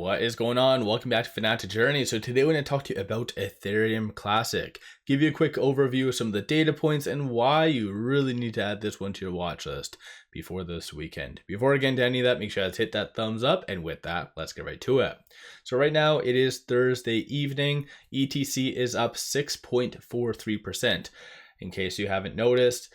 What is going on? Welcome back to Fanatic Journey. So today we're going to talk to you about Ethereum Classic. Give you a quick overview of some of the data points and why you really need to add this one to your watch list before this weekend. Before we get into any of that, make sure to hit that thumbs up. And with that, let's get right to it. So right now it is Thursday evening. ETC is up 6.43%. In case you haven't noticed,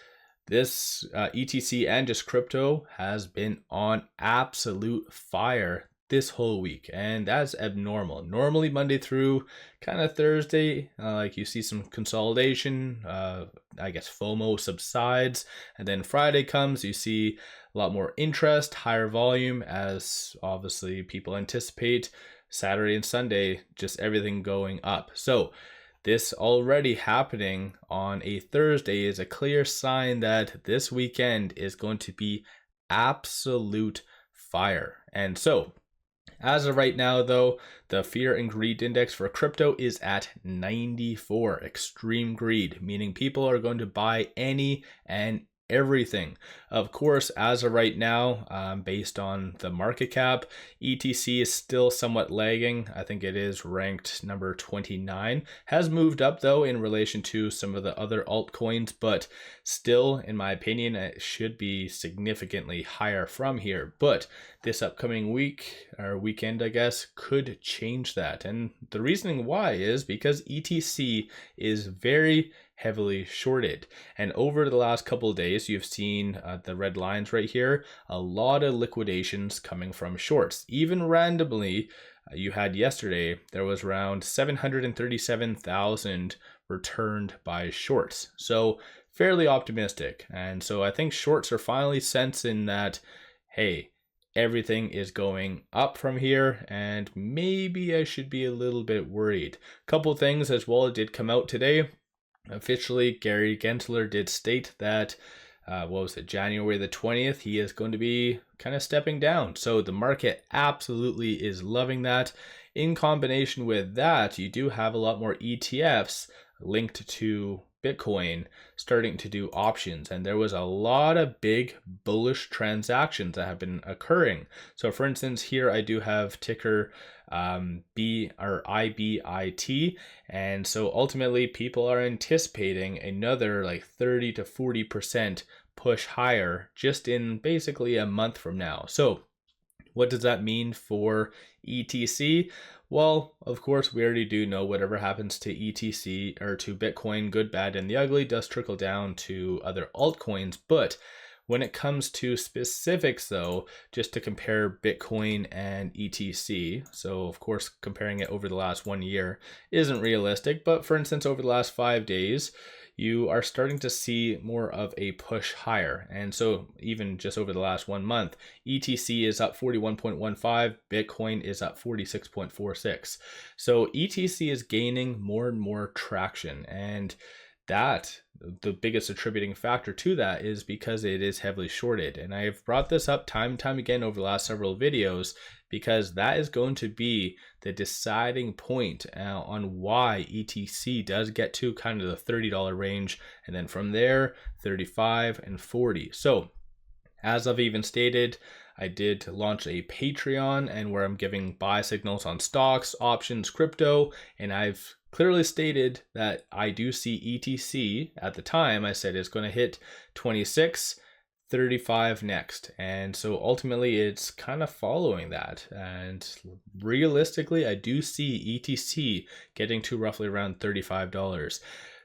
this ETC and just crypto has been on absolute fire this whole week, and that's abnormal. Normally Monday through kind of Thursday, like you see some consolidation, I guess FOMO subsides, and then Friday comes, you see a lot more interest, higher volume, as obviously people anticipate Saturday and Sunday, just everything going up. So this already happening on a Thursday is a clear sign that this weekend is going to be absolute fire. And so as of right now, though, the fear and greed index for crypto is at 94, extreme greed, meaning people are going to buy any and everything. Of course, as of right now, based on the market cap, ETC is still somewhat lagging. I think it is ranked number 29. Has moved up though in relation to some of the other altcoins, but still, in my opinion, it should be significantly higher from here. But this upcoming week or weekend, I guess, could change that. And the reasoning why is because ETC is very heavily shorted, and over the last couple of days you've seen the red lines right here, a lot of liquidations coming from shorts. Even randomly, you had yesterday there was around 737,000 returned by shorts, so fairly optimistic. And so I think shorts are finally sensing that, hey, everything is going up from here, and maybe I should be a little bit worried. Couple things as well did come out today. Officially, Gary Gensler did state that, January the 20th, he is going to be kind of stepping down. So the market absolutely is loving that. In combination with that, you do have a lot more ETFs linked to Bitcoin starting to do options, and there was a lot of big bullish transactions that have been occurring. So for instance, here I do have ticker IBIT, and so ultimately people are anticipating another like 30 to 40% push higher just in basically a month from now. So what does that mean for ETC? Well, of course, we already do know whatever happens to ETC or to Bitcoin, good, bad, and the ugly, does trickle down to other altcoins. But when it comes to specifics, though, just to compare Bitcoin and ETC, so of course, comparing it over the last 1 year isn't realistic. But for instance, over the last 5 days, you are starting to see more of a push higher. And so even just over the last 1 month, ETC is up 41.15, Bitcoin is up 46.46. So ETC is gaining more and more traction, and that the biggest attributing factor to that is because it is heavily shorted. And I've brought this up time and time again over the last several videos, because that is going to be the deciding point on why ETC does get to kind of the $30 range, and then from there 35 and 40. So as I've even stated, I did launch a Patreon, and where I'm giving buy signals on stocks, options, crypto, and I've clearly stated that I do see ETC, at the time I said it's going to hit 26, 35 next. And so ultimately it's kind of following that. And realistically, I do see ETC getting to roughly around $35.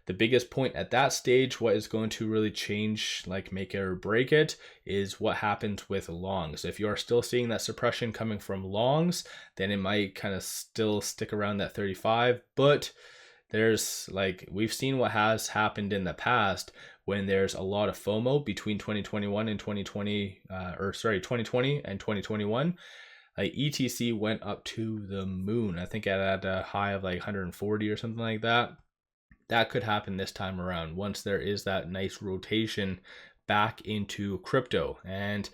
The biggest point at that stage, what is going to really change, like make it or break it, is what happens with longs. If you are still seeing that suppression coming from longs, then it might kind of still stick around that 35. But there's we've seen what has happened in the past when there's a lot of FOMO between 2021 and 2020 and 2021. ETC went up to the moon. I think it had a high of like 140 or something like that. That could happen this time around once there is that nice rotation back into crypto. And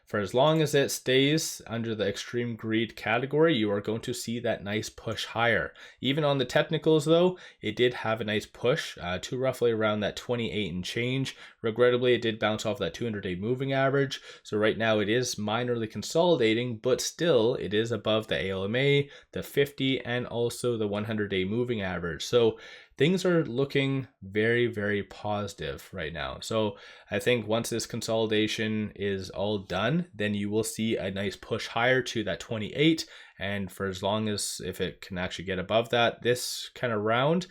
for as long as it stays under the extreme greed category, you are going to see that nice push higher. Even on the technicals though, it did have a nice push to roughly around that 28 and change. Regrettably, it did bounce off that 200-day moving average. So right now it is minorly consolidating, but still it is above the ALMA, the 50, and also the 100-day moving average. So things are looking very, very positive right now. So I think once this consolidation is all done, then you will see a nice push higher to that 28. And for as long as if it can actually get above that this kind of round,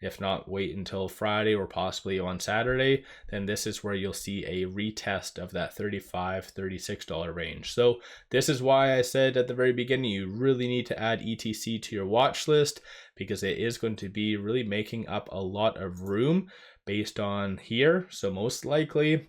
if not wait until Friday or possibly on Saturday, then this is where you'll see a retest of that $35, $36 range. So this is why I said at the very beginning, you really need to add ETC to your watch list, because it is going to be really making up a lot of room based on here. So most likely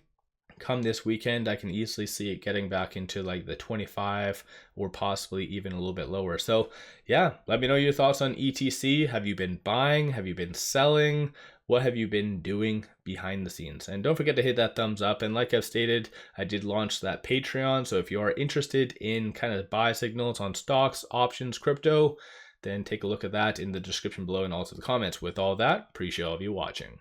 come this weekend, I can easily see it getting back into like the 25 or possibly even a little bit lower. So yeah, let me know your thoughts on ETC. Have you been buying? Have you been selling? What have you been doing behind the scenes? And don't forget to hit that thumbs up. And like I've stated, I did launch that Patreon. So if you are interested in kind of buy signals on stocks, options, crypto, then take a look at that in the description below and also the comments. With all that, appreciate all of you watching.